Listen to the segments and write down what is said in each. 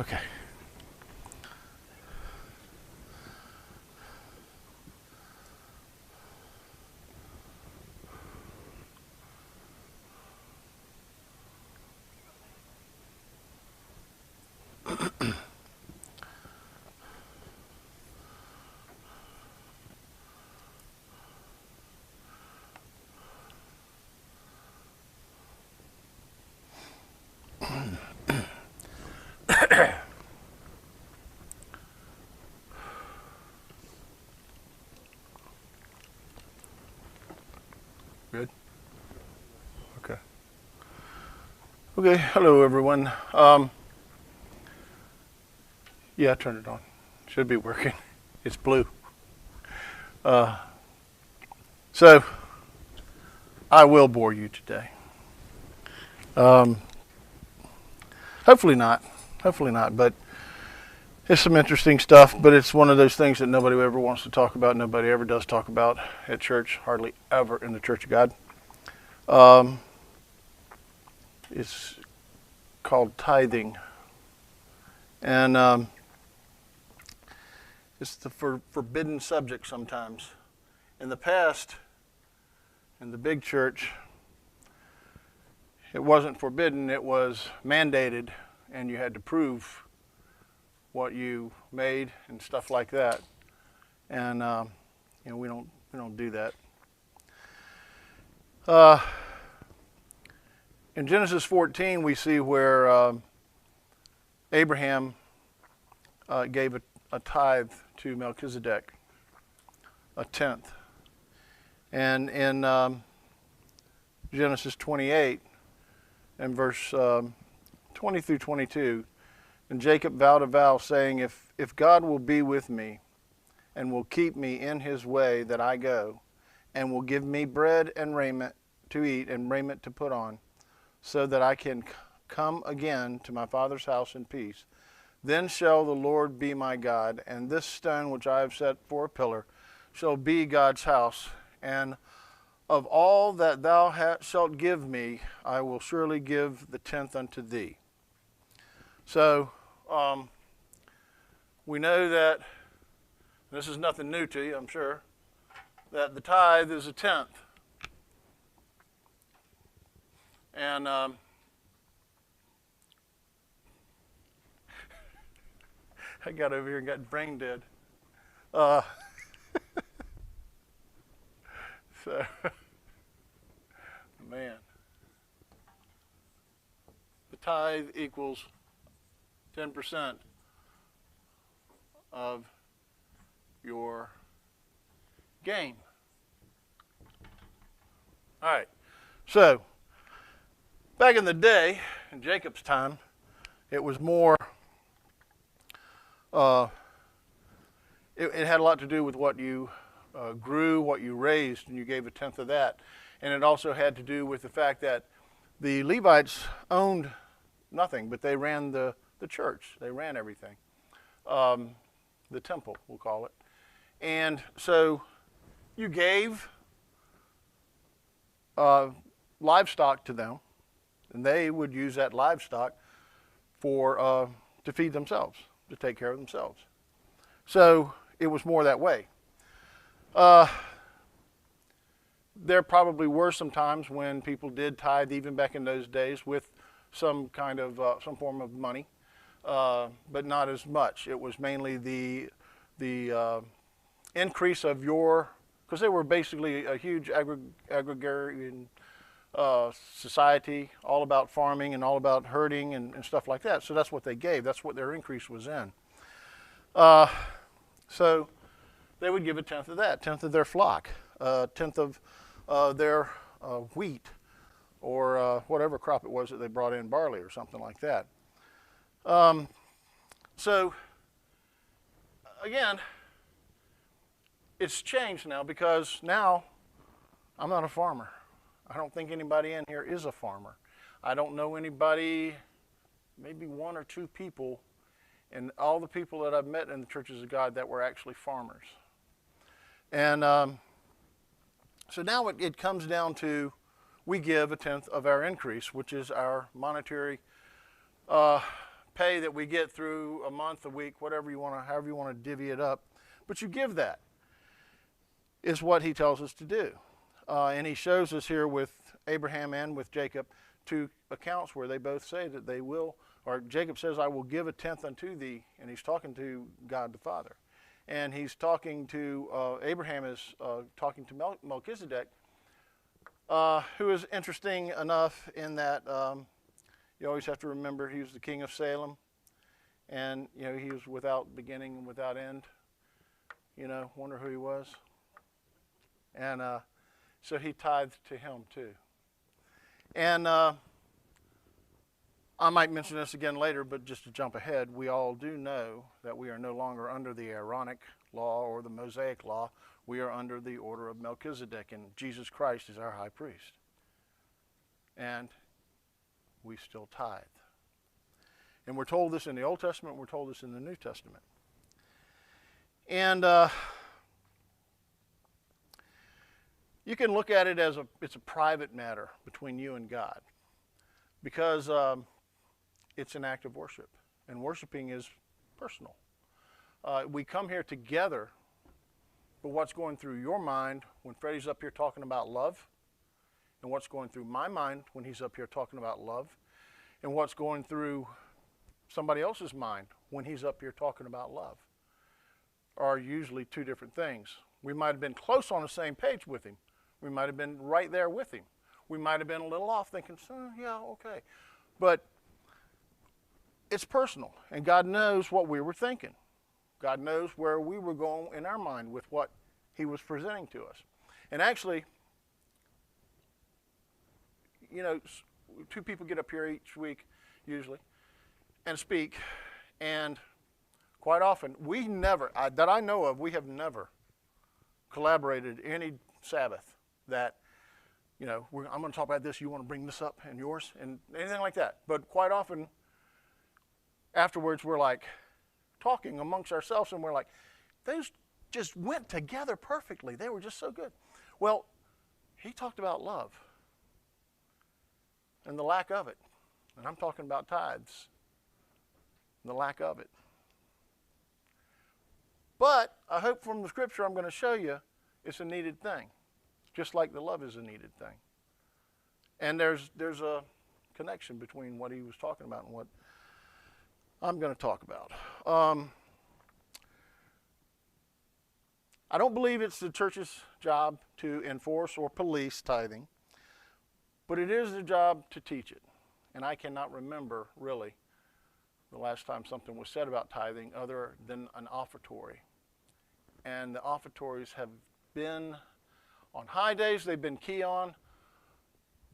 Okay. Good. Okay. Okay. Hello, everyone. Yeah, I turned it on. Should be working. It's blue. Uh, so I will bore you today. Um, hopefully not. Hopefully not. But it's some interesting stuff. But it's one of those things that nobody ever wants to talk about. Nobody ever does talk about at church. Hardly ever in the Church of God. It's called tithing, and it's the forbidden subject sometimes. In the past, in the big church, it wasn't forbidden, it was mandated, and you had to prove what you made and stuff like that. And we don't do that. In Genesis 14, we see where Abraham gave a tithe to Melchizedek, a tenth. And in Genesis 28, and verse 20 through 22, and Jacob vowed a vow, saying, if God will be with me, and will keep me in his way that I go, and will give me bread and raiment to eat and raiment to put on, so that I can come again to my father's house in peace, then shall the Lord be my God, and this stone which I have set for a pillar shall be God's house, and of all that thou shalt give me, I will surely give the tenth unto thee. So, we know that, this is nothing new to you, I'm sure, that the tithe is a tenth. And I got over here and got brain dead. So, man, the tithe equals 10% of your gain. All right, so back in the day, in Jacob's time, it was more, it had a lot to do with what you grew, what you raised, and you gave a tenth of that. And it also had to do with the fact that the Levites owned nothing, but they ran the church. They ran everything. The temple, we'll call it. And so you gave livestock to them, and they would use that livestock to feed themselves, to take care of themselves. So it was more that way. There probably were some times when people did tithe, even back in those days, with some kind of some form of money, but not as much. It was mainly the increase of because they were basically a huge agrarian society, all about farming and all about herding and stuff like that. So that's what they gave. That's what their increase was in. So they would give a tenth of that, tenth of their flock, tenth of their wheat, or whatever crop it was that they brought in, barley or something like that. So again, it's changed now, because now I'm not a farmer. I don't think anybody in here is a farmer. I don't know anybody, maybe one or two people, and all the people that I've met in the churches of God that were actually farmers. And so now it comes down to, we give a tenth of our increase, which is our monetary pay that we get through a month, a week, whatever you want to, however you want to divvy it up. But you give that, is what he tells us to do. And he shows us here with Abraham and with Jacob two accounts where they both say that they will, or Jacob says, I will give a tenth unto thee, and he's talking to God the Father. And he's talking to, Abraham is talking to Melchizedek, who is interesting enough in that you always have to remember he was the king of Salem, and he was without beginning and without end. Wonder who he was. And so he tithed to him too. And I might mention this again later, but just to jump ahead, we all do know that we are no longer under the Aaronic law or the Mosaic law. We are under the order of Melchizedek, and Jesus Christ is our high priest. And we still tithe. And we're told this in the Old Testament, we're told this in the New Testament. And you can look at it as it's a private matter between you and God, because it's an act of worship, and worshiping is personal. We come here together, but what's going through your mind when Freddie's up here talking about love, and what's going through my mind when he's up here talking about love, and what's going through somebody else's mind when he's up here talking about love, are usually two different things. We might have been close on the same page with him. We might have been right there with him. We might have been a little off thinking, yeah, okay. But it's personal, and God knows what we were thinking. God knows where we were going in our mind with what he was presenting to us. And actually, two people get up here each week, usually, and speak, and quite often, we never, that I know of, we have never collaborated any Sabbath that, I'm going to talk about this, you want to bring this up, and yours, and anything like that. But quite often, afterwards, we're like talking amongst ourselves, and we're like, those just went together perfectly. They were just so good. Well, he talked about love and the lack of it. And I'm talking about tithes and the lack of it. But I hope from the scripture I'm going to show you it's a needed thing, just like the love is a needed thing. And there's a connection between what he was talking about and what I'm going to talk about. I don't believe it's the church's job to enforce or police tithing, but it is the job to teach it. And I cannot remember, really, the last time something was said about tithing other than an offertory. And the offertories have been, on high days, they've been key on.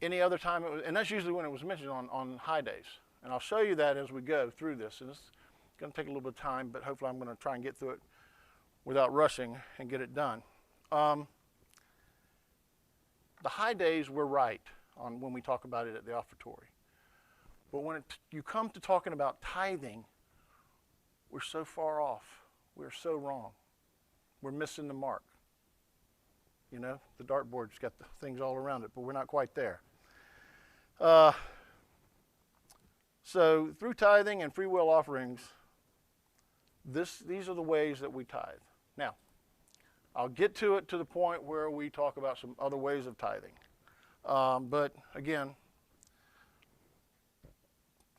Any other time, and that's usually when it was mentioned on high days. And I'll show you that as we go through this. And it's going to take a little bit of time, but hopefully I'm going to try and get through it without rushing and get it done. The high days we're right on when we talk about it at the offertory. But when you come to talking about tithing, we're so far off. We're so wrong. We're missing the mark. The dartboard's got the things all around it, but we're not quite there. So through tithing and free will offerings, these are the ways that we tithe. Now, I'll get to it to the point where we talk about some other ways of tithing. But again,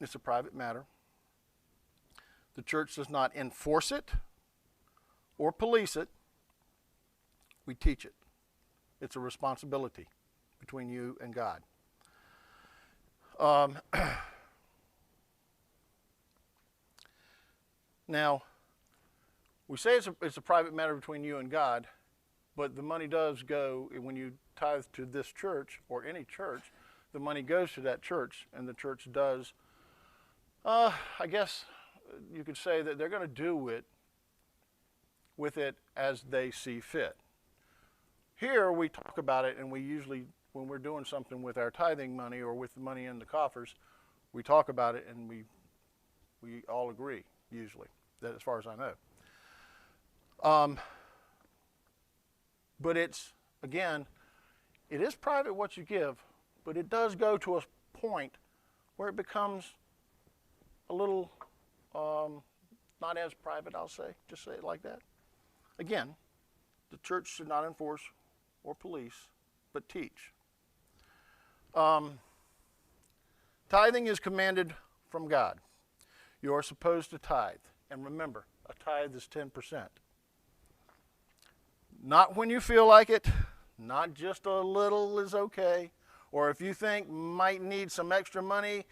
it's a private matter. The church does not enforce it or police it. We teach it. It's a responsibility between you and God. Now, we say it's a private matter between you and God, but the money does go, when you tithe to this church or any church, the money goes to that church, and the church does, I guess you could say that they're going to do with it as they see fit. Here we talk about it, and we usually, when we're doing something with our tithing money or with the money in the coffers, we talk about it, and we all agree, usually, that as far as I know. But it's, again, it is private what you give, but it does go to a point where it becomes a little not as private, I'll say. Just say it like that. Again, the church should not enforce or police, but teach. Tithing is commanded from God. You are supposed to tithe. And remember, a tithe is 10%. Not when you feel like it, not just a little is okay, or if you think might need some extra money,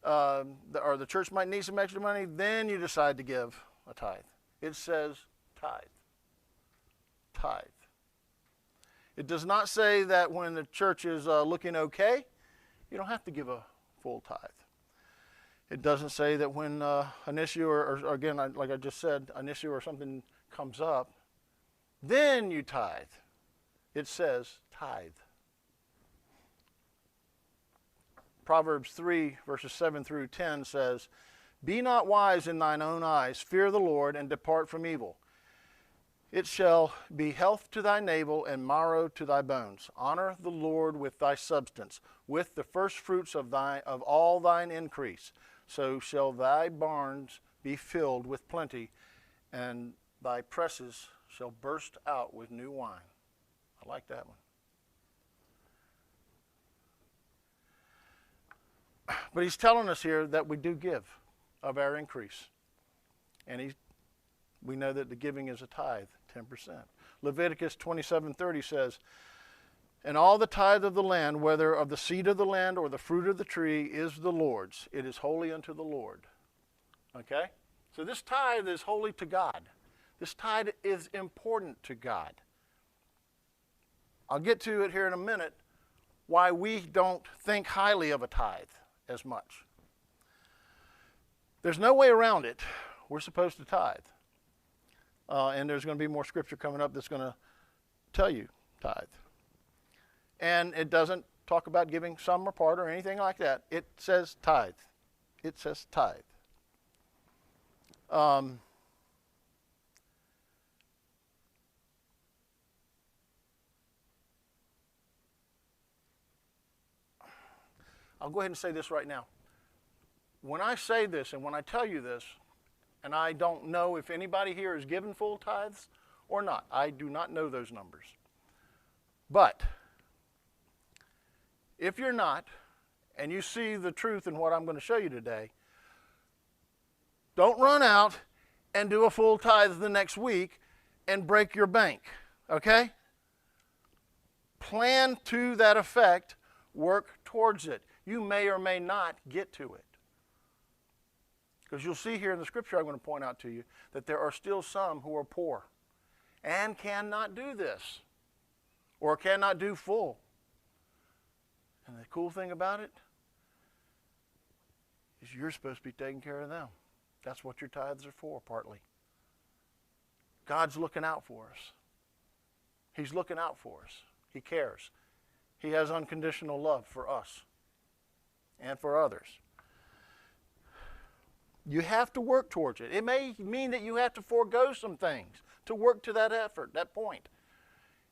or the church might need some extra money, then you decide to give a tithe. It says tithe. Tithe. It does not say that when the church is looking okay, you don't have to give a full tithe. It doesn't say that when an issue, or again, like I just said, an issue or something comes up, then you tithe. It says tithe. Proverbs 3, verses 7 through 10 says, "Be not wise in thine own eyes, fear the Lord, and depart from evil. It shall be health to thy navel and marrow to thy bones. Honor the Lord with thy substance, with the first fruits of all thine increase. So shall thy barns be filled with plenty, and thy presses shall burst out with new wine." I like that one. But he's telling us here that we do give of our increase. And we know that the giving is a tithe, 10%. Leviticus 27:30 says, "And all the tithe of the land, whether of the seed of the land or the fruit of the tree, is the Lord's. It is holy unto the Lord." Okay? So this tithe is holy to God. This tithe is important to God. I'll get to it here in a minute, why we don't think highly of a tithe as much. There's no way around it. We're supposed to tithe. And there's going to be more scripture coming up that's going to tell you tithe. And it doesn't talk about giving some or part or anything like that. It says tithe. It says tithe. I'll go ahead and say this right now. When I say this and when I tell you this, and I don't know if anybody here is given full tithes or not. I do not know those numbers. But if you're not, and you see the truth in what I'm going to show you today, don't run out and do a full tithe the next week and break your bank, okay? Plan to that effect, work towards it. You may or may not get to it. Because you'll see here in the scripture I'm going to point out to you that there are still some who are poor and cannot do this or cannot do full. And the cool thing about it is you're supposed to be taking care of them. That's what your tithes are for, partly. God's looking out for us. He's looking out for us. He cares. He has unconditional love for us and for others. You have to work towards it. It may mean that you have to forego some things to work to that effort, that point.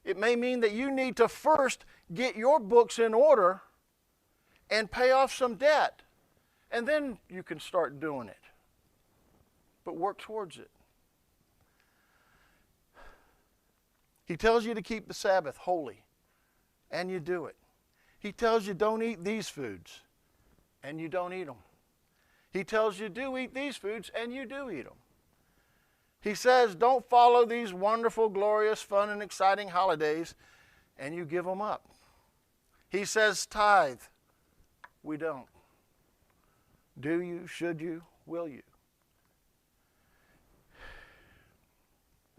It may mean that you need to first get your books in order and pay off some debt, and then you can start doing it. But work towards it. He tells you to keep the Sabbath holy, and you do it. He tells you don't eat these foods, and you don't eat them. He tells you do eat these foods, and you do eat them. He says don't follow these wonderful, glorious, fun, and exciting holidays, and you give them up. He says tithe. We don't. Do you? Should you? Will you?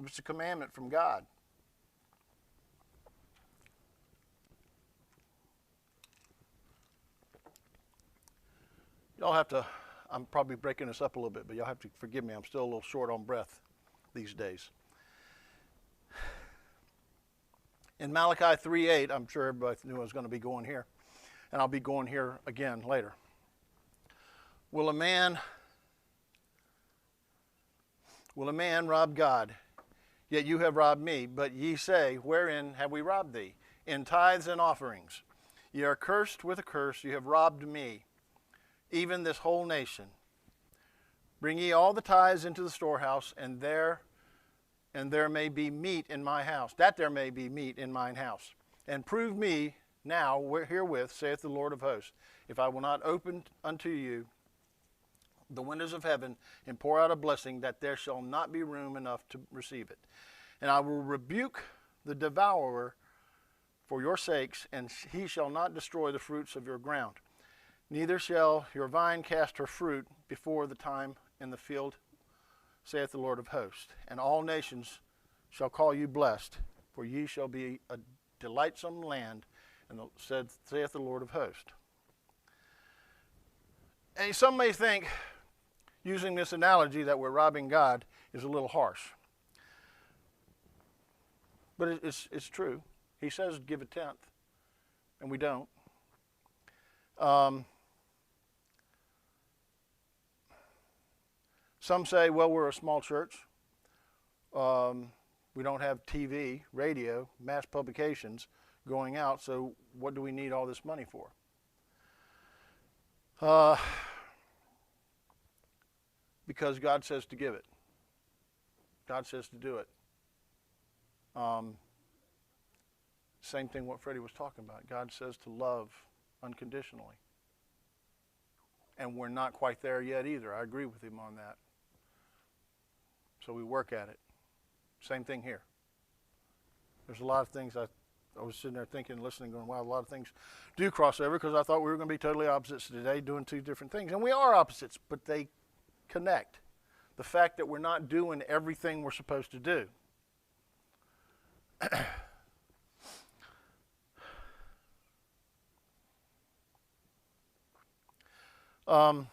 It's a commandment from God. Y'all have to... I'm probably breaking this up a little bit, but y'all have to forgive me. I'm still a little short on breath these days. In Malachi 3:8, I'm sure everybody knew I was going to be going here, and I'll be going here again later. Will a man rob God? Yet you have robbed me. But ye say, wherein have we robbed thee? In tithes and offerings. Ye are cursed with a curse. You have robbed me, even this whole nation. Bring ye all the tithes into the storehouse, and there may be meat in my house, that there may be meat in mine house. And prove me now herewith, saith the Lord of hosts, if I will not open unto you the windows of heaven and pour out a blessing, that there shall not be room enough to receive it. And I will rebuke the devourer for your sakes, and he shall not destroy the fruits of your ground. Neither shall your vine cast her fruit before the time in the field, saith the Lord of hosts. And all nations shall call you blessed, for ye shall be a delightsome land, and saith the Lord of hosts. And some may think, using this analogy, that we're robbing God is a little harsh. But it's true. He says give a tenth, and we don't. Some say, well, we're a small church. We don't have TV, radio, mass publications going out, so what do we need all this money for? Because God says to give it. God says to do it. Same thing what Freddie was talking about. God says to love unconditionally. And we're not quite there yet either. I agree with him on that. So we work at it. Same thing here. There's a lot of things I was sitting there thinking, listening, going, wow, a lot of things do cross over, because I thought we were going to be totally opposites today, doing two different things. And we are opposites, but they connect. The fact that we're not doing everything we're supposed to do. God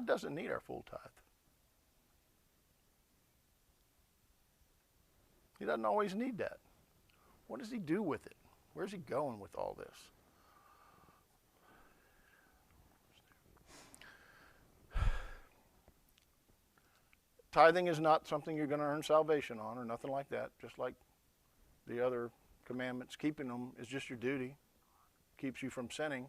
doesn't need our full tithe. He doesn't always need that. What does he do with it? Where's he going with all this? Tithing is not something you're going to earn salvation on or nothing like that, just like the other commandments. Keeping them is just your duty. Keeps you from sinning.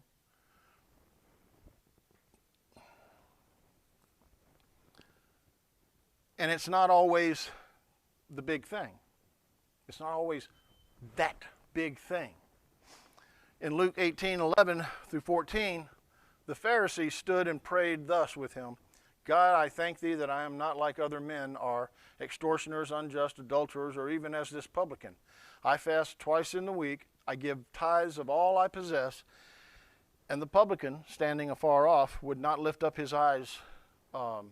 And it's not always the big thing. It's not always that big thing. In Luke 18:11 through 14, the Pharisees stood and prayed thus with him, God, I thank thee that I am not like other men are, extortioners, unjust, adulterers, or even as this publican. I fast twice in the week. I give tithes of all I possess. And the publican, standing afar off, would not lift up his eyes to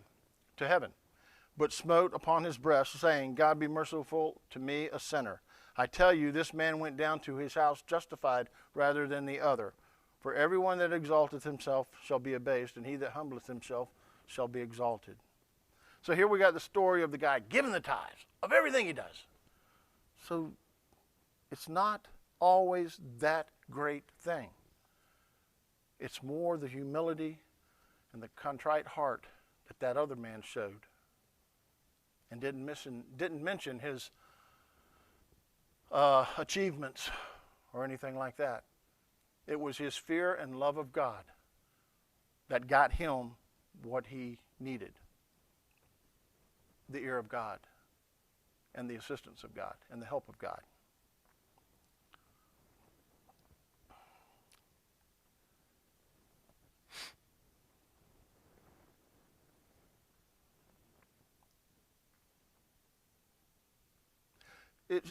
heaven, but smote upon his breast, saying, God be merciful to me, a sinner. I tell you, this man went down to his house justified rather than the other. For everyone that exalteth himself shall be abased, and he that humbleth himself shall be exalted. So here we got the story of the guy giving the tithes of everything he does. So it's not always that great thing. It's more the humility and the contrite heart that other man showed. And didn't mention his achievements or anything like that. It was his fear and love of God that got him what he needed. The ear of God and the assistance of God and the help of God.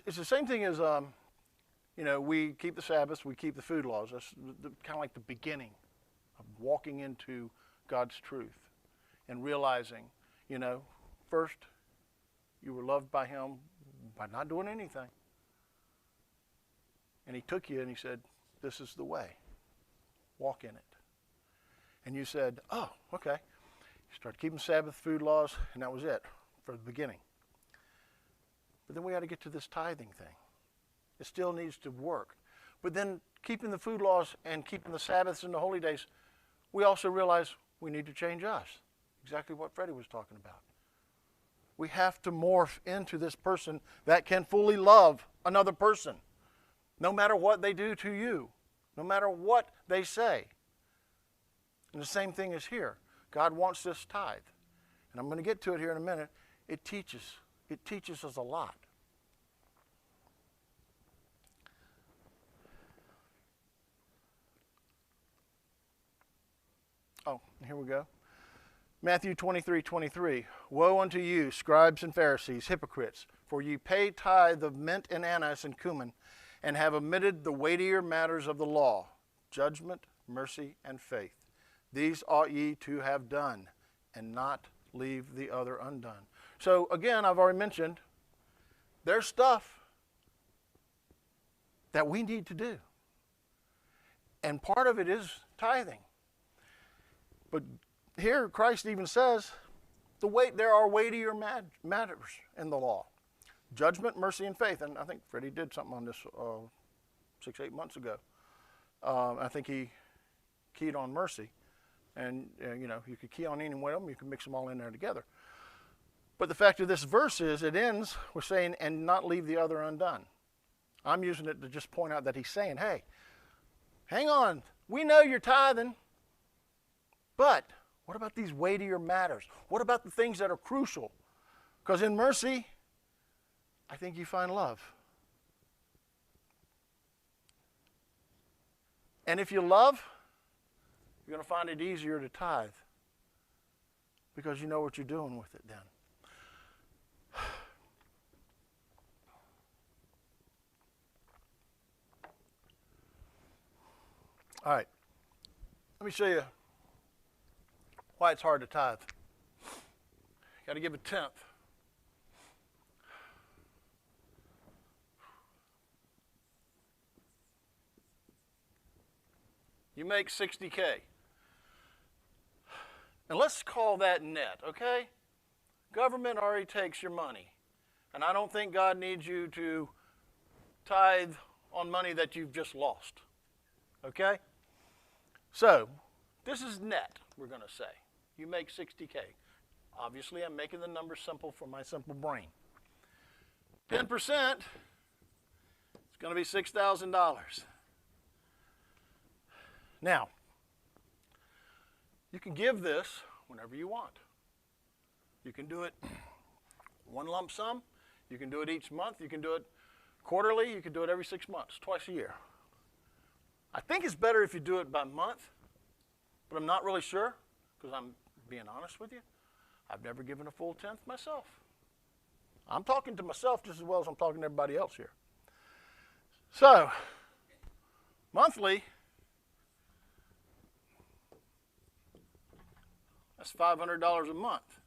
It's the same thing as, we keep the Sabbath, we keep the food laws. That's kind of like the beginning of walking into God's truth and realizing, first you were loved by him by not doing anything. And he took you and he said, this is the way. Walk in it. And you said, oh, okay. You started keeping Sabbath food laws, and that was it for the beginning. But then we got to get to this tithing thing. It still needs to work. But then keeping the food laws and keeping the Sabbaths and the holy days, we also realize we need to change us. Exactly what Freddie was talking about. We have to morph into this person that can fully love another person, no matter what they do to you, no matter what they say. And the same thing is here. God wants this tithe. and I'm going to get to it here in a minute, it teaches us a lot. Oh, here we go. Matthew 23:23. Woe unto you, scribes and Pharisees, hypocrites, for ye pay tithe of mint and anise and cumin, and have omitted the weightier matters of the law, judgment, mercy, and faith. These ought ye to have done, and not leave the other undone. So again, I've already mentioned, there's stuff that we need to do. And part of it is tithing. But here Christ even says, there are weightier matters in the law. Judgment, mercy, and faith. And I think Freddie did something on this 6-8 months ago. I think he keyed on mercy. And, you could key on any one of them. You can mix them all in there together. But the fact of this verse is, it ends with saying, and not leave the other undone. I'm using it to just point out that he's saying, hey, hang on. We know you're tithing. But what about these weightier matters? What about the things that are crucial? Because in mercy, I think you find love. And if you love, you're going to find it easier to tithe because you know what you're doing with it then. All right. Let me show you why it's hard to tithe. Got to give a tenth. You make 60K. And let's call that net, okay? Government already takes your money. And I don't think God needs you to tithe on money that you've just lost. Okay? So, this is net, we're going to say. You make 60K. Obviously, I'm making the numbers simple for my simple brain. 10%, it's going to be $6,000. Now, you can give this whenever you want. You can do it one lump sum. You can do it each month. You can do it quarterly. You can do it every 6 months, twice a year. I think it's better if you do it by month, but I'm not really sure because I'm being honest with you. I've never given a full tenth myself. I'm talking to myself just as well as I'm talking to everybody else here. So, monthly, that's $500 a month.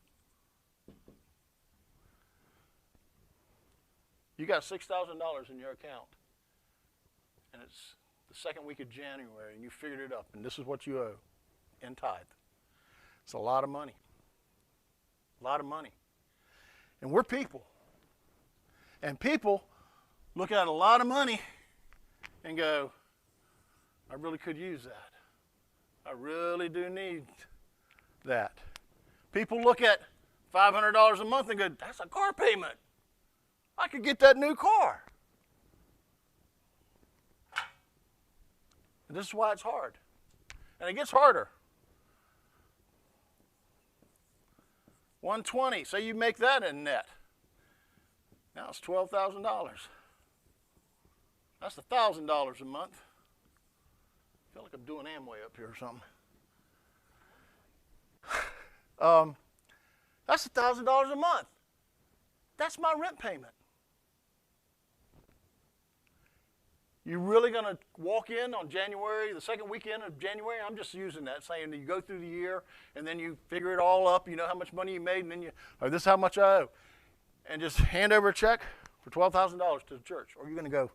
You got $6,000 in your account, and it's the second week of January, and you figured it up, and this is what you owe in tithe. It's a lot of money. A lot of money. And we're people. And people look at a lot of money and go, I really could use that. I really do need that. People look at $500 a month and go, that's a car payment. I could get that new car. And this is why it's hard. And it gets harder. 120, say you make that in net. Now it's $12,000. That's $1,000 a month. I feel like I'm doing Amway up here or something. That's $1,000 a month. That's my rent payment. You really going to walk in on January, the second weekend of January? I'm just using that, saying that you go through the year, and then you figure it all up. You know how much money you made, and then this is how much I owe. And just hand over a check for $12,000 to the church. Or you're going to go,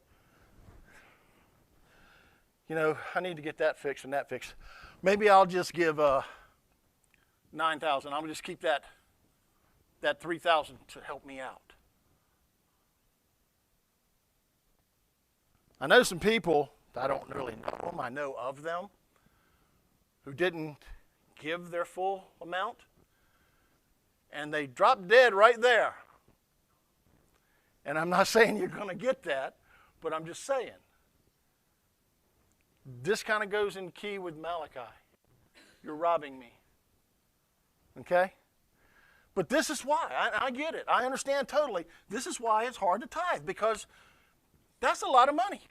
I need to get that fixed and that fixed. Maybe I'll just give $9,000. I'll just keep that $3,000 to help me out. I know some people, I don't really know them, I know of them, who didn't give their full amount, and they dropped dead right there. And I'm not saying you're going to get that, but I'm just saying. This kind of goes in key with Malachi. You're robbing me. Okay? But this is why. I get it. I understand totally. This is why it's hard to tithe, because that's a lot of money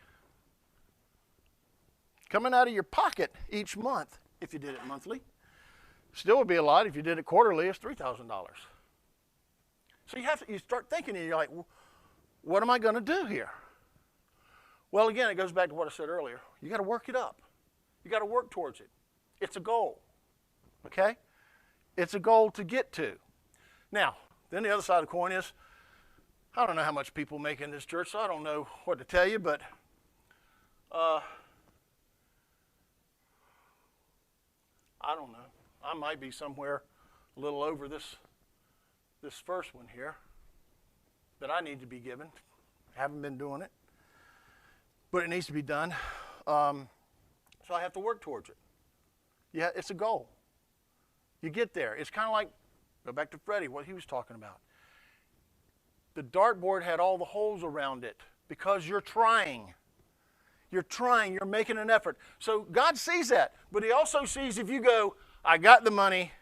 coming out of your pocket each month. If you did it monthly, still would be a lot. If you did it quarterly, it's $3,000. So you start thinking, and you're like, well, what am I going to do here? Well, again, it goes back to what I said earlier. You got to work it up. You got to work towards it. It's a goal. Okay? It's a goal to get to. Now, then the other side of the coin is, I don't know how much people make in this church, so I don't know what to tell you, but I don't know. I might be somewhere a little over this first one here that I need to be given. Haven't been doing it, but it needs to be done. So I have to work towards it. Yeah, it's a goal. You get there. It's kind of like, go back to Freddie, what he was talking about. The dartboard had all the holes around it because you're trying. You're trying. You're making an effort. So God sees that. But he also sees if you go, I got the money,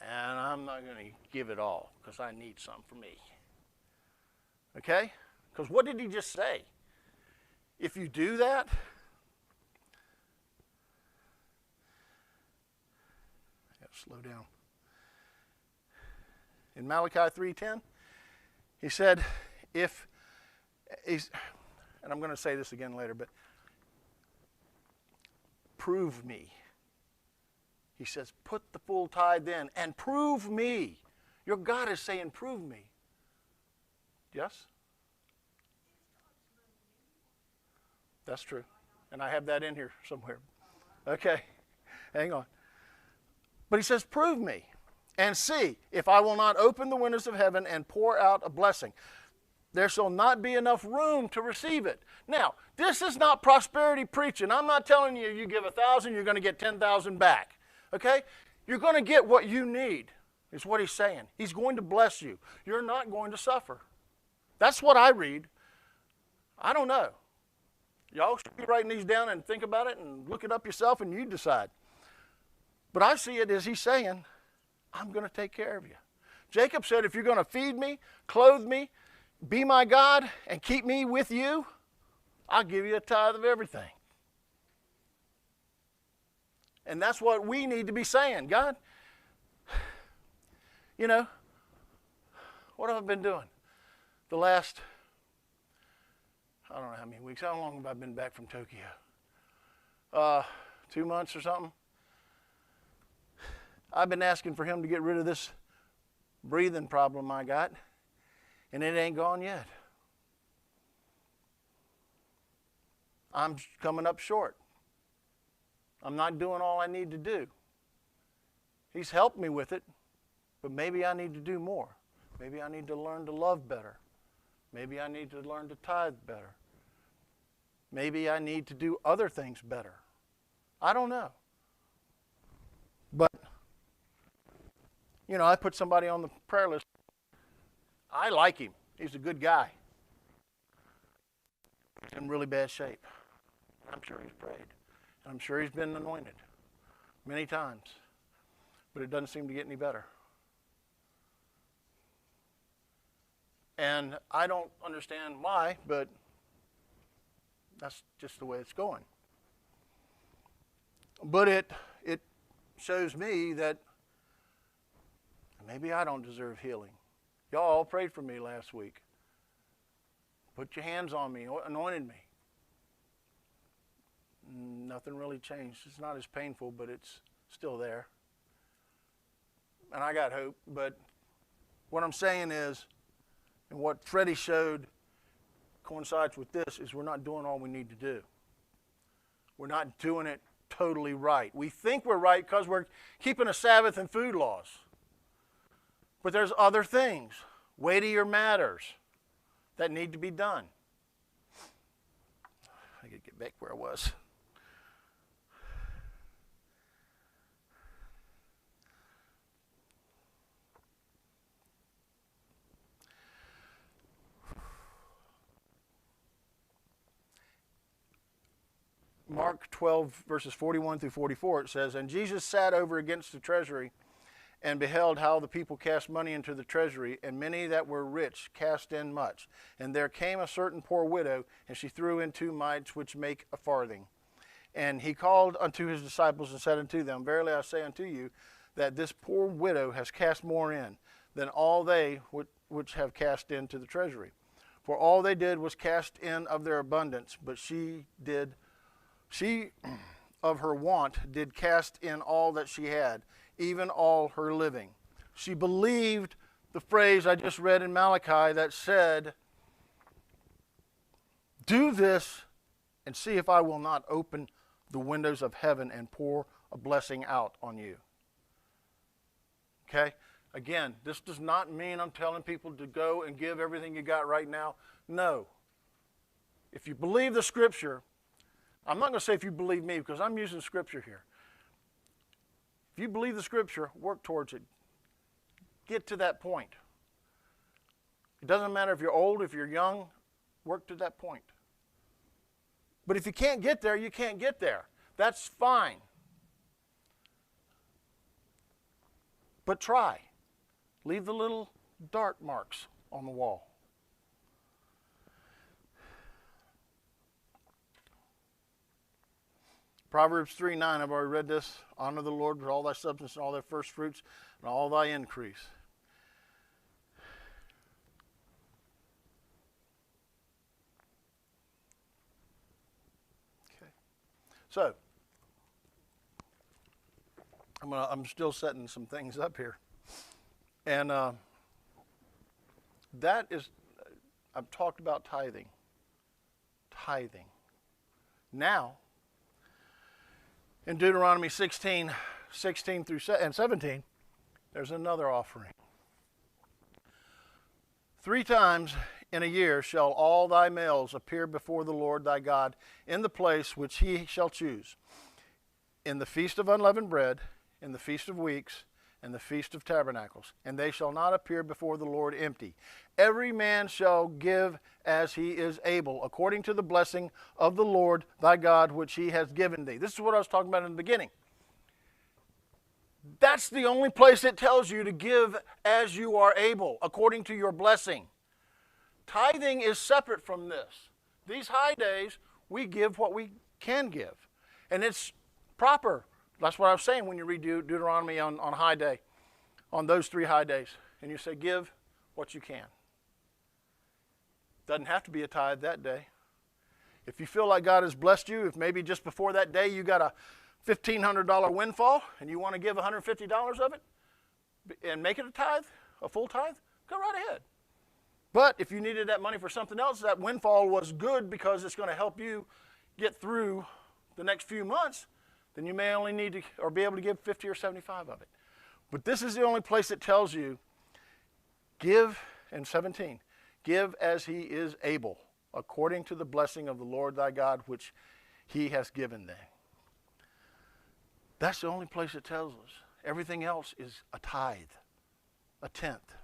and I'm not going to give it all because I need some for me. Okay? Because what did he just say? If you do that, I got to slow down. In Malachi 3:10, he said, and I'm going to say this again later, but prove me. He says, put the full tithe in and prove me. Your God is saying, prove me. Yes? That's true. And I have that in here somewhere. Okay. Hang on. But he says, prove me and see if I will not open the windows of heaven and pour out a blessing. There shall not be enough room to receive it. Now, this is not prosperity preaching. I'm not telling you, you give 1,000, you're going to get 10,000 back. Okay? You're going to get what you need, is what he's saying. He's going to bless you. You're not going to suffer. That's what I read. I don't know. Y'all should be writing these down and think about it and look it up yourself and you decide. But I see it as he's saying, I'm going to take care of you. Jacob said, if you're going to feed me, clothe me, be my God, and keep me with you, I'll give you a tithe of everything. And that's what we need to be saying. God, you know, what have I been doing? The last, I don't know how many weeks. How long have I been back from Tokyo? 2 months or something? I've been asking for him to get rid of this breathing problem I got, and it ain't gone yet. I'm coming up short. I'm not doing all I need to do. He's helped me with it, but maybe I need to do more. Maybe I need to learn to love better. Maybe I need to learn to tithe better. Maybe I need to do other things better. I don't know. But, you know, I put somebody on the prayer list. I like him. He's a good guy. He's in really bad shape. I'm sure he's prayed. I'm sure he's been anointed many times. But it doesn't seem to get any better. And I don't understand why, but that's just the way it's going. But it shows me that maybe I don't deserve healing. Y'all all prayed for me last week. Put your hands on me, anointed me. Nothing really changed. It's not as painful, but it's still there. And I got hope. But what I'm saying is, and what Freddie showed coincides with this, is we're not doing all we need to do. We're not doing it totally right. We think we're right because we're keeping a Sabbath and food laws. But there's other things, weightier matters, that need to be done. I gotta get back where I was. Mark 12, verses 41 through 44, it says, and Jesus sat over against the treasury and beheld how the people cast money into the treasury, and many that were rich cast in much. And there came a certain poor widow, and she threw in 2 mites, which make a farthing. And he called unto his disciples and said unto them, Verily I say unto you, that this poor widow has cast more in than all they which have cast into the treasury. For all they did was cast in of their abundance, but she of her want did cast in all that she had, even all her living. She believed the phrase I just read in Malachi that said, do this and see if I will not open the windows of heaven and pour a blessing out on you. Okay? Again, this does not mean I'm telling people to go and give everything you got right now. No. If you believe the Scripture, I'm not going to say if you believe me because I'm using Scripture here. If you believe the Scripture, work towards it. Get to that point. It doesn't matter if you're old, if you're young, work to that point. But if you can't get there, you can't get there. That's fine. But try. Leave the little dart marks on the wall. Proverbs 3:9, I've already read this. Honor the Lord with all thy substance and all thy first fruits and all thy increase. Okay. So, I'm still setting some things up here. And that is, I've talked about tithing. Tithing. Now, in Deuteronomy 16 through 17, there's another offering. 3 times in a year shall all thy males appear before the Lord thy God in the place which he shall choose, in the feast of unleavened bread, in the feast of weeks, and the feast of tabernacles, and they shall not appear before the Lord empty. Every man shall give as he is able, according to the blessing of the Lord thy God, which he has given thee. This is what I was talking about in the beginning. That's the only place it tells you to give as you are able, according to your blessing. Tithing is separate from this. These high days, we give what we can give. And it's proper. That's what I was saying when you read Deuteronomy on high day, on those 3 high days. And you say, give what you can. Doesn't have to be a tithe that day. If you feel like God has blessed you, if maybe just before that day you got a $1,500 windfall and you want to give $150 of it and make it a tithe, a full tithe, go right ahead. But if you needed that money for something else, that windfall was good because it's going to help you get through the next few months, then you may only need to or be able to give 50 or 75 of it. But this is the only place that tells you, give, in 17, give as he is able, according to the blessing of the Lord thy God, which he has given thee. That's the only place it tells us. Everything else is a tithe, a tenth.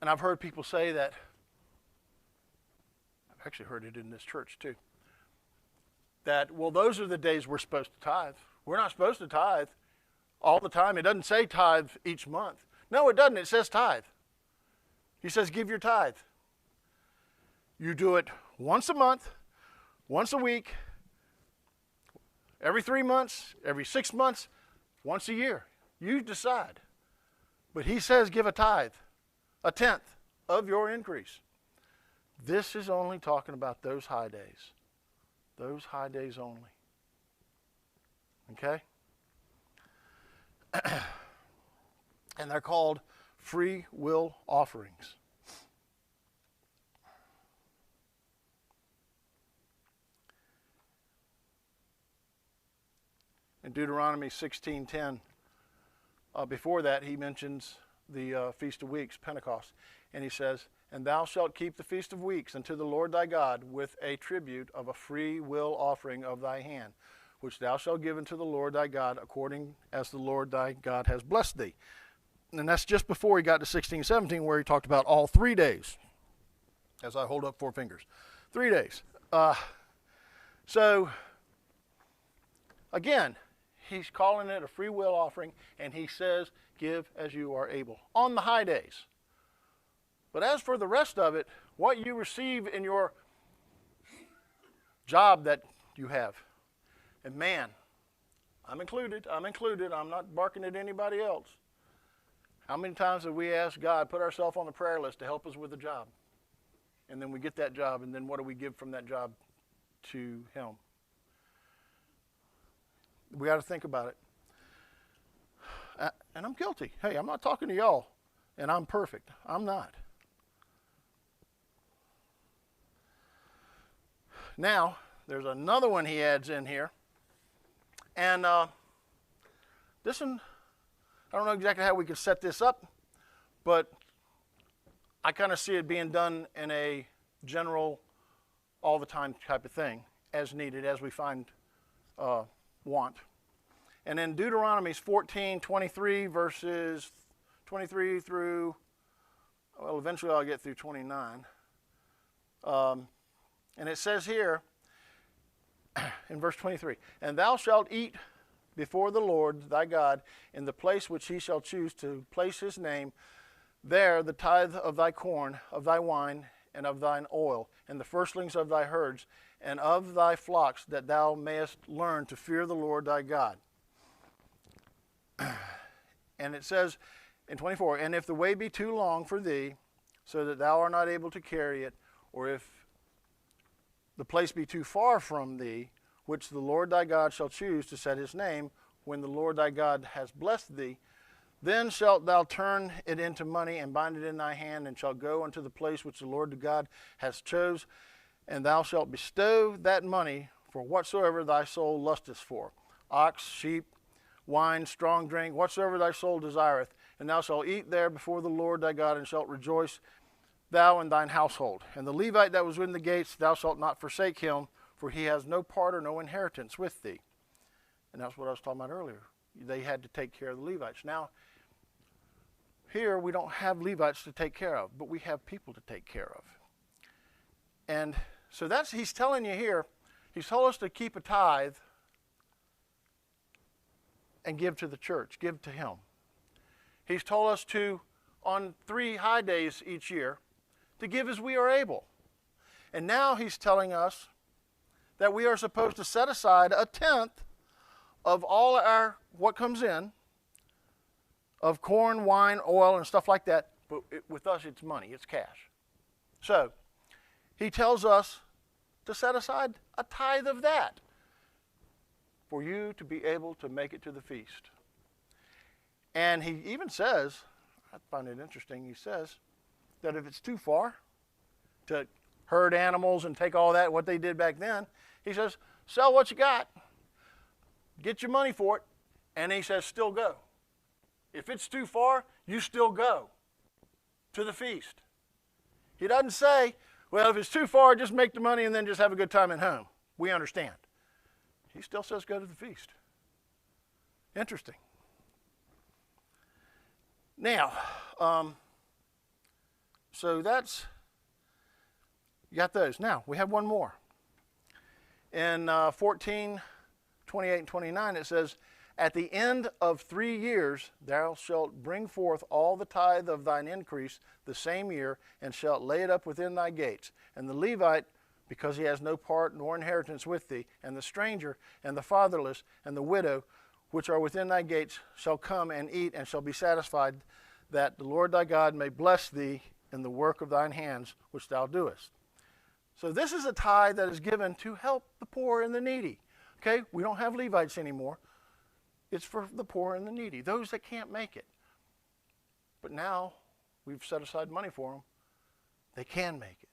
And I've heard people say that, I've actually heard it in this church too, that, well, those are the days we're supposed to tithe. We're not supposed to tithe all the time. It doesn't say tithe each month. No, it doesn't. It says tithe. He says give your tithe. You do it once a month, once a week, every 3 months, every 6 months, once a year. You decide. But he says give a tithe, a tenth of your increase. This is only talking about those high days. Those high days only. Okay? And they're called free will offerings. In Deuteronomy 16:10, before that he mentions the Feast of Weeks, Pentecost, and he says, and thou shalt keep the Feast of Weeks unto the Lord thy God with a tribute of a free will offering of thy hand, which thou shalt give unto the Lord thy God according as the Lord thy God has blessed thee. And that's just before he got to 16:17 where he talked about all 3 days. As I hold up 4 fingers. 3 days. So, again, he's calling it a free will offering, and he says, give as you are able on the high days. But as for the rest of it, what you receive in your job that you have, and man, I'm included, I'm not barking at anybody else. How many times have we asked God, put ourselves on the prayer list to help us with a job? And then we get that job, and then what do we give from that job to him? We got to think about it. And I'm guilty. Hey, I'm not talking to y'all, and I'm perfect. I'm not. Now, there's another one he adds in here. And this one, I don't know exactly how we could set this up, but I kind of see it being done in a general, all the time type of thing, as needed, as we find want. And in Deuteronomy 14:23, verses 23 through, well, eventually I'll get through 29. And it says here, in verse 23, and thou shalt eat before the Lord thy God in the place which he shall choose to place his name, there the tithe of thy corn, of thy wine, and of thine oil, and the firstlings of thy herds, and of thy flocks, that thou mayest learn to fear the Lord thy God. And it says in 24, and if the way be too long for thee, so that thou art not able to carry it, or if the place be too far from thee, which the Lord thy God shall choose to set his name, when the Lord thy God has blessed thee, then shalt thou turn it into money, and bind it in thy hand, and shalt go unto the place which the Lord thy God has chose, and thou shalt bestow that money for whatsoever thy soul lusteth for, ox, sheep, wine, strong drink, whatsoever thy soul desireth, and thou shalt eat there before the Lord thy God, and shalt rejoice, thou and thine household. And the Levite that was within the gates, thou shalt not forsake him, for he has no part or no inheritance with thee. And that's what I was talking about earlier. They had to take care of the Levites. Now, here we don't have Levites to take care of, but we have people to take care of. And so he's telling you here, he's told us to keep a tithe and give to the church, give to him. He's told us to, on 3 high days each year, to give as we are able. And now he's telling us that we are supposed to set aside 1/10 of all what comes in, of corn, wine, oil, and stuff like that. But with us, it's money, it's cash. So he tells us to set aside a tithe of that for you to be able to make it to the feast. And he even says, I find it interesting, he says that if it's too far to herd animals and take all that, what they did back then, he says, sell what you got, get your money for it, and he says, still go. If it's too far, you still go to the feast. He doesn't say, well, if it's too far, just make the money and then just have a good time at home. We understand. He still says go to the feast. Interesting. Now, so that's, you got those. Now, we have one more. In 14, 28, and 29, it says, at the end of 3 years thou shalt bring forth all the tithe of thine increase the same year, and shalt lay it up within thy gates. And the Levite, because he has no part nor inheritance with thee, and the stranger, and the fatherless, and the widow, which are within thy gates, shall come and eat, and shall be satisfied, that the Lord thy God may bless thee in the work of thine hands, which thou doest. So this is a tithe that is given to help the poor and the needy. Okay, we don't have Levites anymore. It's for the poor and the needy, those that can't make it. But now we've set aside money for them. They can make it.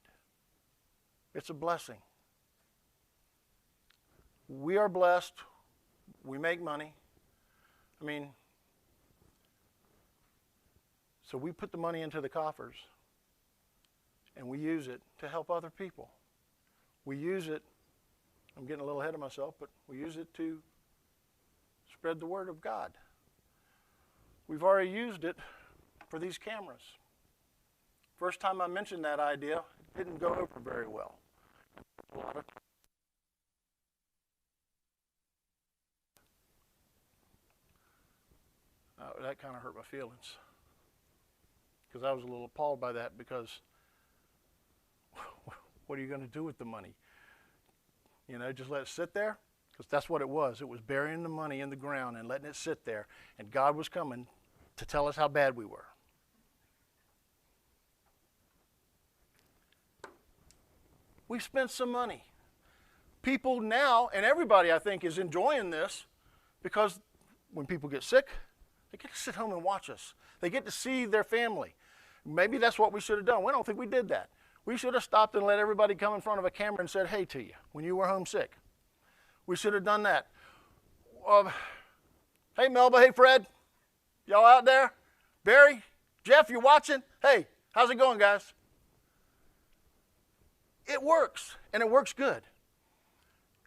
It's a blessing. We are blessed. We make money. I mean, so we put the money into the coffers and we use it to help other people. We use it, I'm getting a little ahead of myself, but we use it to spread the word of God. We've already used it for these cameras. First time I mentioned that idea, it didn't go over very well. that kind of hurt my feelings. Because I was a little appalled by that, because what are you going to do with the money? Just let it sit there? Because that's what it was. It was burying the money in the ground and letting it sit there. And God was coming to tell us how bad we were. We've spent some money. People now, and everybody I think is enjoying this, because when people get sick, they get to sit home and watch us. They get to see their family. Maybe that's what we should have done. We don't think we did that. We should have stopped and let everybody come in front of a camera and said hey to you when you were homesick. We should have done that. Hey, Melba. Hey, Fred. Y'all out there? Barry? Jeff, you watching? Hey, how's it going, guys? It works, and it works good.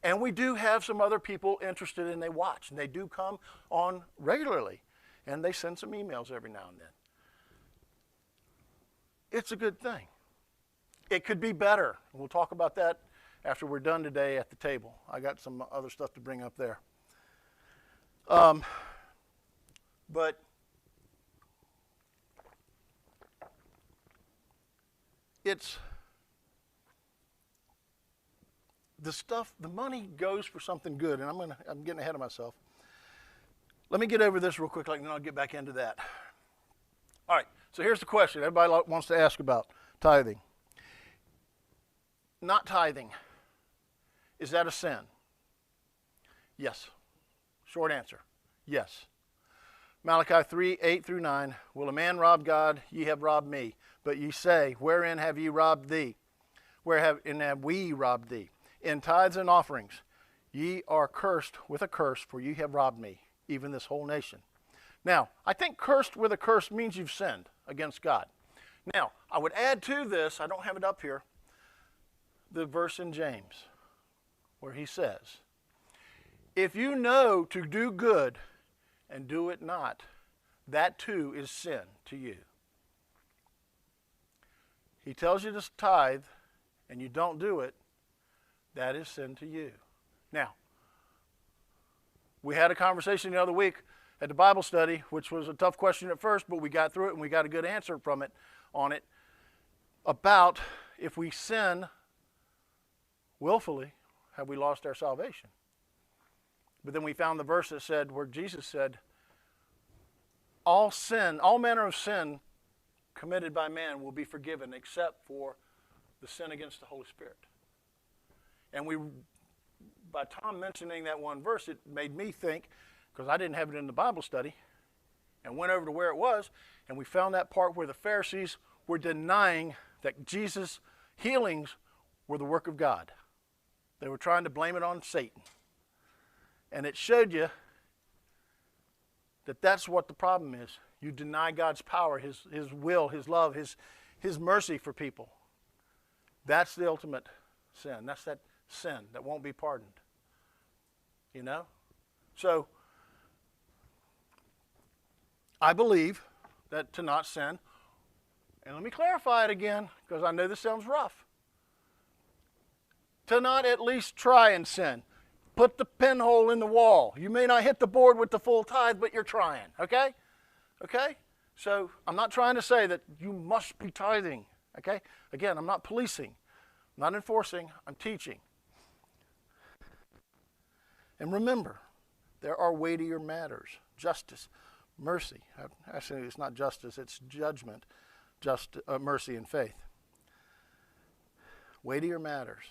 And we do have some other people interested, and they watch, and they do come on regularly, and they send some emails every now and then. It's a good thing. It could be better. We'll talk about that after we're done today at the table. I got some other stuff to bring up there. But it's the stuff, the money goes for something good, and I'm getting ahead of myself. Let me get over this real quick, and then I'll get back into that. All right, so here's the question everybody wants to ask about tithing. Not tithing, is that a sin? Yes. Short answer, yes. Malachi 3:8-9, will a man rob God? Ye have robbed me. But ye say, wherein have ye robbed thee? Wherein have we robbed thee? In tithes and offerings. Ye are cursed with a curse, for ye have robbed me, even this whole nation. Now, I think cursed with a curse means you've sinned against God. Now, I would add to this, I don't have it up here, the verse in James, where he says, if you know to do good and do it not, that too is sin to you. He tells you to tithe and you don't do it, that is sin to you. Now, we had a conversation the other week at the Bible study, which was a tough question at first, but we got through it and we got a good answer from it on it, about if we sin willfully, have we lost our salvation? But then we found the verse that said, where Jesus said, all sin, all manner of sin committed by man will be forgiven except for the sin against the Holy Spirit. And by Tom mentioning that one verse, it made me think, because I didn't have it in the Bible study, and went over to where it was, and we found that part where the Pharisees were denying that Jesus' healings were the work of God. They were trying to blame it on Satan. And it showed you that that's what the problem is. You deny God's power, His will, His love, His mercy for people. That's the ultimate sin. That's that sin that won't be pardoned. You know? So, I believe that to not sin, and let me clarify it again, because I know this sounds rough. To not at least try and sin. Put the pinhole in the wall. You may not hit the board with the full tithe, but you're trying, okay? Okay? So I'm not trying to say that you must be tithing, okay? Again, I'm not policing. I'm not enforcing. I'm teaching. And remember, there are weightier matters. Justice, mercy. Actually, it's not justice, it's judgment, mercy and faith. Weightier matters.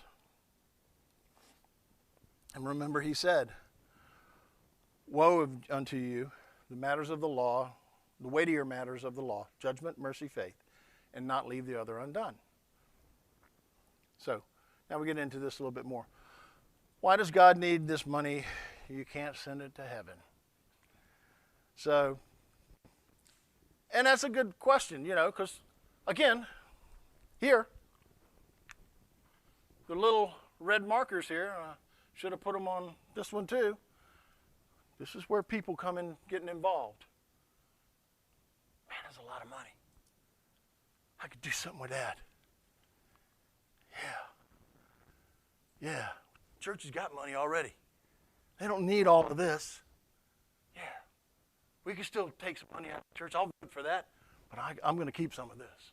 And remember, he said, woe unto you, the matters of the law, the weightier matters of the law, judgment, mercy, faith, and not leave the other undone. So, now we get into this a little bit more. Why does God need this money? You can't send it to heaven. So, and that's a good question, you know, because, again, here, the little red markers here, should have put them on this one too. This is where people come in getting involved. Man, that's a lot of money. I could do something with that. Yeah. Church has got money already. They don't need all of this. Yeah. We can still take some money out of the church. I'll vote for that. But I'm going to keep some of this.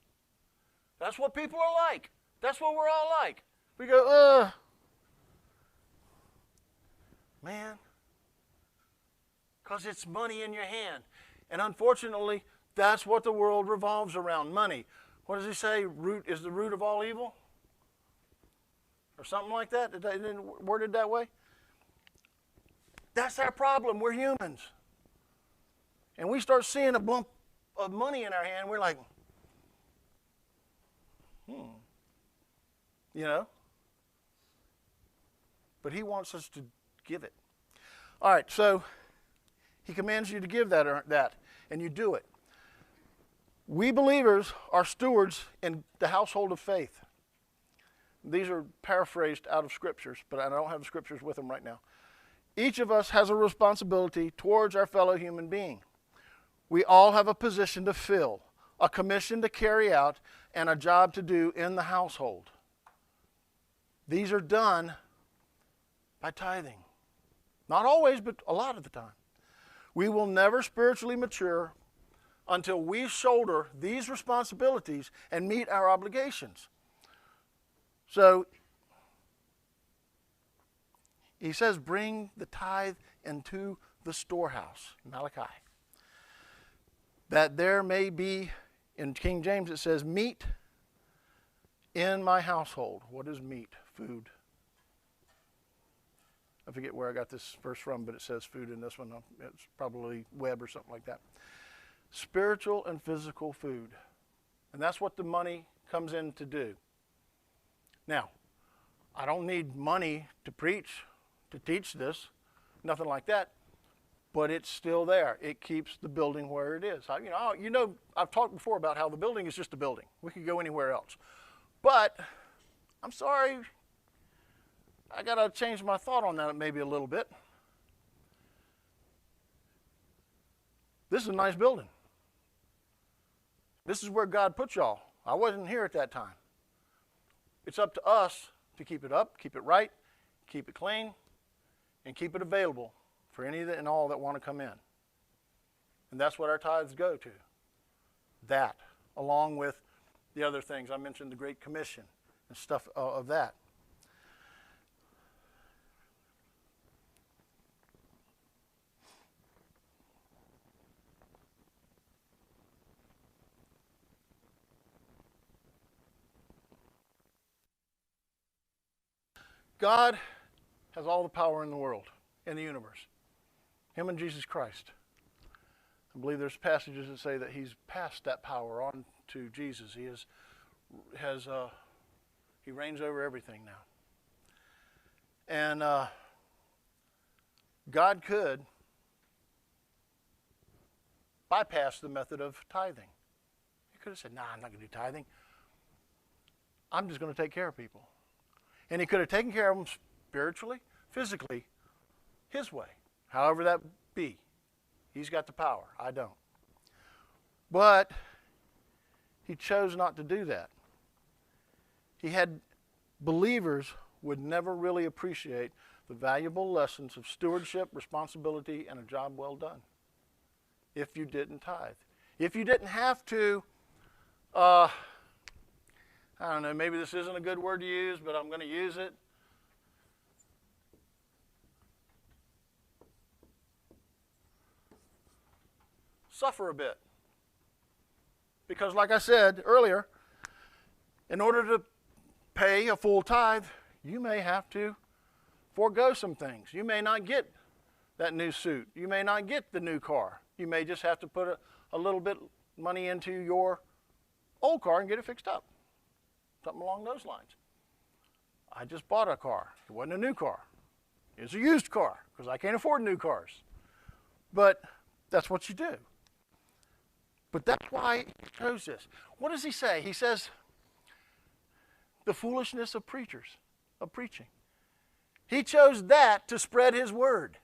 That's what people are like. That's what we're all like. We go, man, because it's money in your hand. And unfortunately, that's what the world revolves around, money. What does he say? Root is the root of all evil? Or something like that? Worded that way? That's our problem. We're humans. And we start seeing a bump of money in our hand, we're like, you know. But he wants us to give it. All right, so he commands you to give that, and you do it. We believers are stewards in the household of faith. These are paraphrased out of scriptures, but I don't have the scriptures with them right now. Each of us has a responsibility towards our fellow human being. We all have a position to fill, a commission to carry out, and a job to do in the household. These are done by tithing. Not always, but a lot of the time. We will never spiritually mature until we shoulder these responsibilities and meet our obligations. So, he says, bring the tithe into the storehouse, Malachi. That there may be, in King James it says, meat in my household. What is meat? Food. I forget where I got this verse from, but it says food in this one. It's probably Webb or something like that. Spiritual and physical food. And that's what the money comes in to do. Now, I don't need money to preach, to teach this, nothing like that, but it's still there. It keeps the building where it is. I've talked before about how the building is just a building. We could go anywhere else. But, I'm sorry, I got to change my thought on that maybe a little bit. This is a nice building. This is where God put y'all. I wasn't here at that time. It's up to us to keep it up, keep it right, keep it clean, and keep it available for any and all that want to come in. And that's what our tithes go to. That, along with the other things. I mentioned the Great Commission and stuff of that. God has all the power in the world, in the universe. Him and Jesus Christ. I believe there's passages that say that he's passed that power on to Jesus. He he reigns over everything now. And God could bypass the method of tithing. He could have said, "Nah, I'm not going to do tithing. I'm just going to take care of people." And he could have taken care of them spiritually, physically, his way, however that be. He's got the power. I don't. But he chose not to do that. He had believers would never really appreciate the valuable lessons of stewardship, responsibility, and a job well done if you didn't tithe. If you didn't have to, I don't know, maybe this isn't a good word to use, but I'm going to use it. Suffer a bit. Because like I said earlier, in order to pay a full tithe, you may have to forego some things. You may not get that new suit. You may not get the new car. You may just have to put a little bit money into your old car and get it fixed up. Something along those lines. I just bought a car. It wasn't a new car. It was a used car because I can't afford new cars. But that's what you do. But that's why he chose this. What does he say? He says, the foolishness of preachers, of preaching. He chose that to spread his word.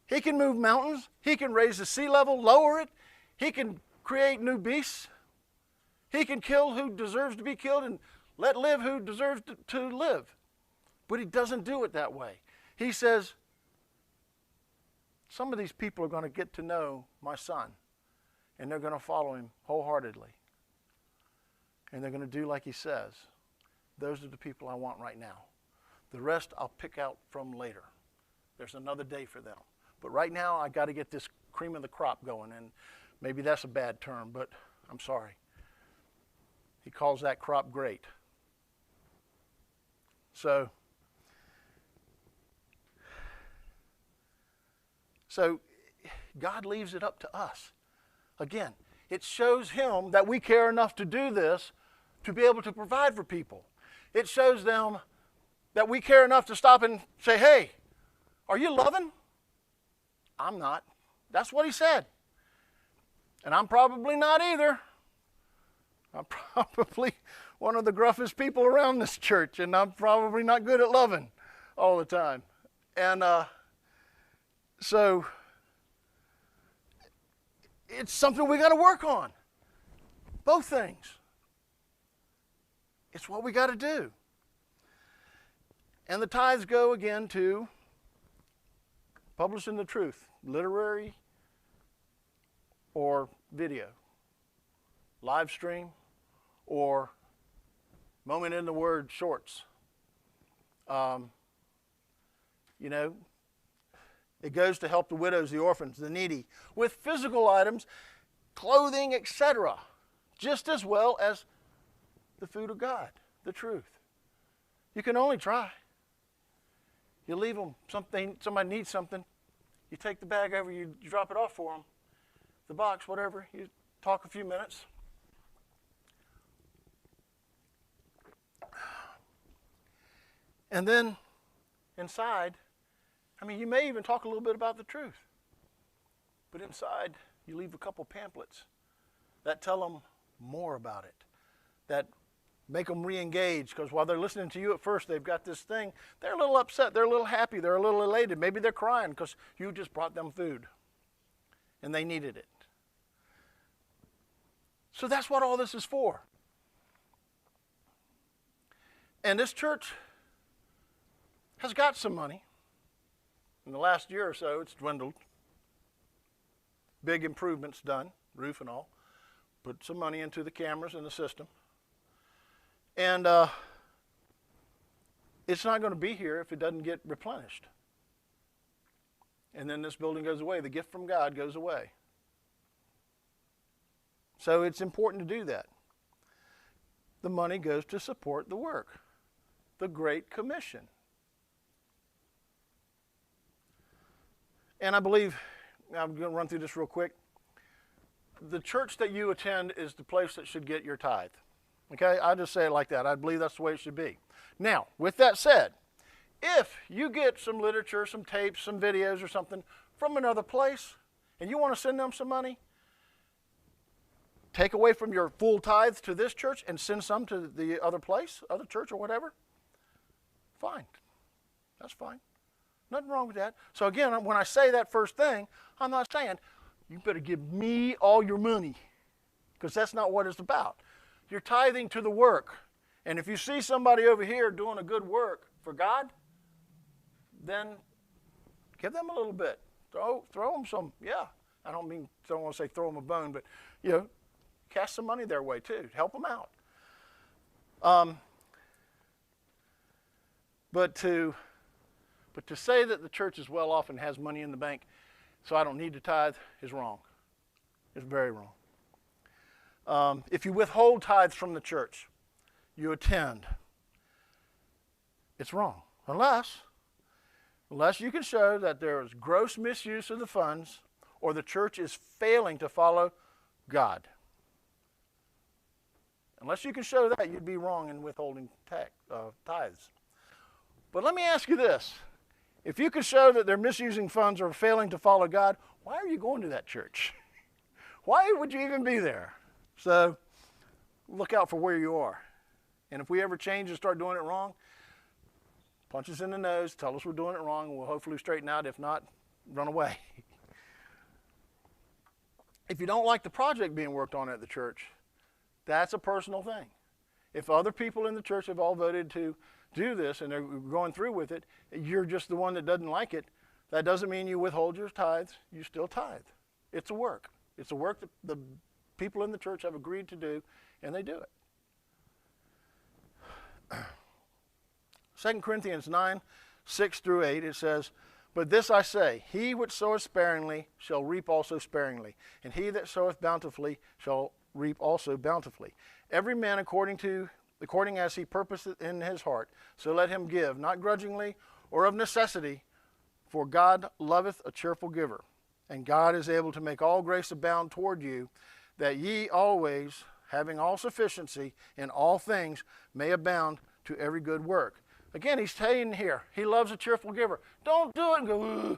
He can move mountains. He can raise the sea level, lower it. He can create new beasts. He can kill who deserves to be killed and let live who deserves to live. But he doesn't do it that way. He says, some of these people are going to get to know my son, and they're going to follow him wholeheartedly. And they're going to do like he says. Those are the people I want right now. The rest I'll pick out from later. There's another day for them. But right now I got to get this cream of the crop going, and maybe that's a bad term, but I'm sorry. He calls that crop great. So God leaves it up to us. Again, it shows him that we care enough to do this to be able to provide for people. It shows them that we care enough to stop and say, hey, are you loving? I'm not. That's what he said. And I'm probably not either. I'm probably one of the gruffest people around this church, and I'm probably not good at loving all the time. And so it's something we got to work on. Both things. It's what we got to do. And the tithes go again to publishing the truth, literary or video, live stream or moment in the word shorts. It goes to help the widows, the orphans, the needy with physical items, clothing, etc., just as well as the food of God, the truth. You can only try. You leave them something, somebody needs something, you take the bag over, you drop it off for them, the box, whatever, you talk a few minutes. And then inside, you may even talk a little bit about the truth. But inside, you leave a couple pamphlets that tell them more about it, that make them re-engage, because while they're listening to you at first, they've got this thing. They're a little upset. They're a little happy. They're a little elated. Maybe they're crying because you just brought them food, and they needed it. So that's what all this is for. And this church has got some money. In the last year or so, it's dwindled. Big improvements done, roof and all. Put some money into the cameras and the system. And it's not going to be here if it doesn't get replenished. And then this building goes away. The gift from God goes away. So it's important to do that. The money goes to support the work, the Great Commission. And I believe, I'm going to run through this real quick. The church that you attend is the place that should get your tithe. Okay, I'll just say it like that. I believe that's the way it should be. Now, with that said, if you get some literature, some tapes, some videos or something from another place, and you want to send them some money, take away from your full tithe to this church and send some to the other place, other church or whatever, fine. That's fine. Nothing wrong with that. So again, when I say that first thing, I'm not saying, you better give me all your money, because that's not what it's about. You're tithing to the work. And if you see somebody over here doing a good work for God, then give them a little bit. Throw them some, yeah. I don't want to say throw them a bone, but, cast some money their way too. Help them out. But to say that the church is well off and has money in the bank, so I don't need to tithe, is wrong. It's very wrong. If you withhold tithes from the church, you attend, it's wrong. Unless you can show that there is gross misuse of the funds or the church is failing to follow God. Unless you can show that, you'd be wrong in withholding tithes. But let me ask you this. If you can show that they're misusing funds or failing to follow God, why are you going to that church? Why would you even be there? So look out for where you are. And if we ever change and start doing it wrong, punch us in the nose, tell us we're doing it wrong, and we'll hopefully straighten out. If not, run away. If you don't like the project being worked on at the church, that's a personal thing. If other people in the church have all voted to do this and they're going through with it, you're just the one that doesn't like it, That doesn't mean you withhold your tithes. You still tithe. It's a work. It's a work that the people in the church have agreed to do, and they do it. 2 Corinthians 9, 6 through 8, it says, "But this I say, he which soweth sparingly shall reap also sparingly, and he that soweth bountifully shall reap also bountifully. Every man according as he purposeth in his heart, so let him give, not grudgingly or of necessity, for God loveth a cheerful giver. And God is able to make all grace abound toward you, that ye always, having all sufficiency in all things, may abound to every good work." Again, he's saying here, he loves a cheerful giver. Don't do it and go,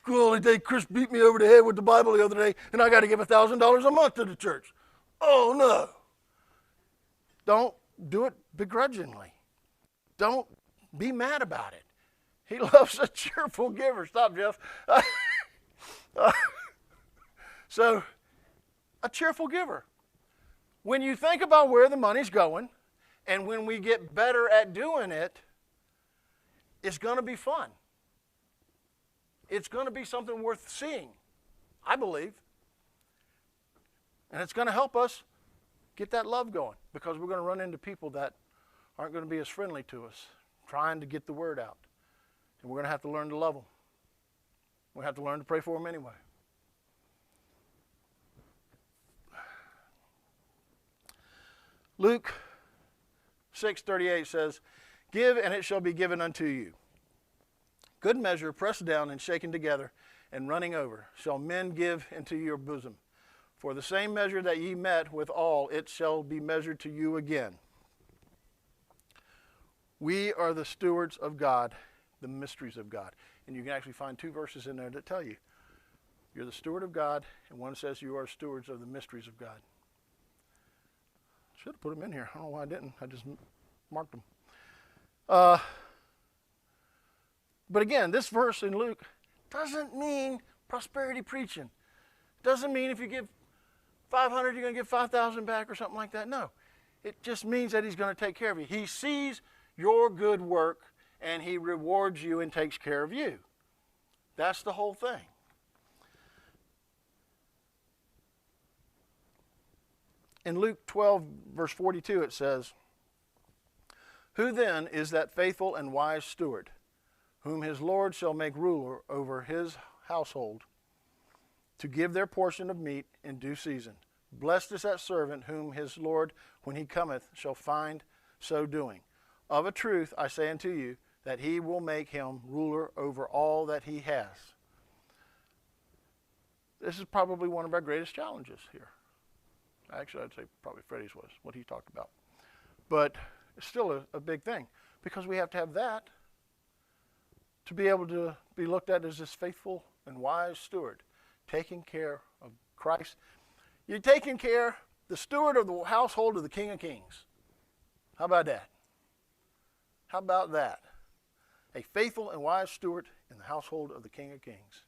golly day, Chris beat me over the head with the Bible the other day, and I got to give $1,000 a month to the church. Oh, no. Don't do it begrudgingly. Don't be mad about it. He loves a cheerful giver. Stop, Jeff. So, a cheerful giver. When you think about where the money's going, and when we get better at doing it, it's going to be fun. It's going to be something worth seeing, I believe. And it's going to help us get that love going, because we're going to run into people that aren't going to be as friendly to us, trying to get the word out. And we're going to have to learn to love them. We have to learn to pray for them anyway. Luke 6:38 says, "Give, and it shall be given unto you. Good measure, pressed down and shaken together, and running over, shall men give into your bosom. For the same measure that ye met withal, it shall be measured to you again." We are the stewards of God, the mysteries of God. And you can actually find 2 verses in there that tell you, you're the steward of God, and one says you are stewards of the mysteries of God. Should have put them in here. I don't know why I didn't. I just marked them. But again, this verse in Luke doesn't mean prosperity preaching. Doesn't mean if you give 500, you're going to get 5,000 back or something like that. No. It just means that he's going to take care of you. He sees your good work, and he rewards you and takes care of you. That's the whole thing. In Luke 12, verse 42, it says, "Who then is that faithful and wise steward, whom his Lord shall make ruler over his household, to give their portion of meat in due season? Blessed is that servant whom his Lord, when he cometh, shall find so doing. Of a truth I say unto you, that he will make him ruler over all that he has." This is probably one of our greatest challenges here. Actually, I'd say probably Freddie's was, what he talked about. But it's still a big thing, because we have to have that to be able to be looked at as this faithful and wise steward, taking care of Christ. You're taking care, the steward of the household of the King of Kings. How about that? How about that? A faithful and wise steward in the household of the King of Kings.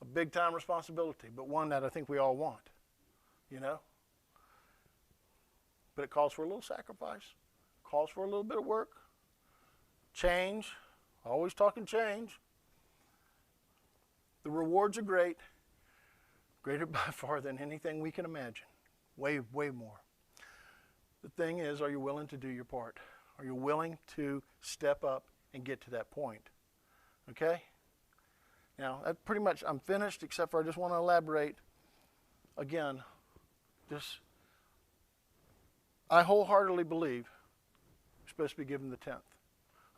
A big time responsibility, but one that I think we all want, you know? But it calls for a little sacrifice, calls for a little bit of work, change, always talking change. The rewards are great, greater by far than anything we can imagine, way, way more. The thing is, are you willing to do your part? Are you willing to step up and get to that point? Okay? Now, that pretty much, I'm finished, except for I just want to elaborate. Again, I wholeheartedly believe we're supposed to be giving the 10th.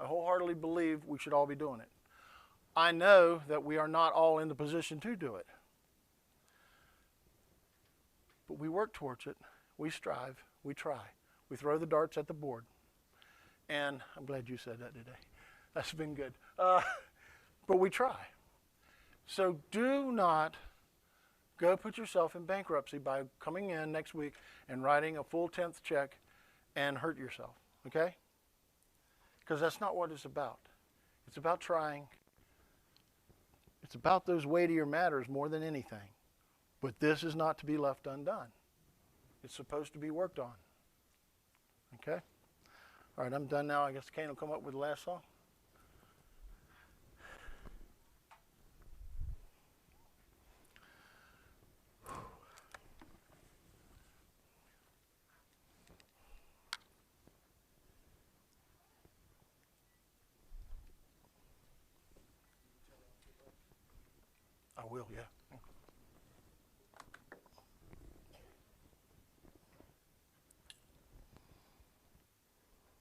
I wholeheartedly believe we should all be doing it. I know that we are not all in the position to do it. But we work towards it. We strive. We try. We throw the darts at the board. And I'm glad you said that today. That's been good. But we try. So do not go put yourself in bankruptcy by coming in next week and writing a full 10th check and hurt yourself, okay? Because that's not what it's about. It's about trying. It's about those weightier matters more than anything. But this is not to be left undone. It's supposed to be worked on. Okay? All right, I'm done now. I guess Kane will come up with the last song. will, yeah.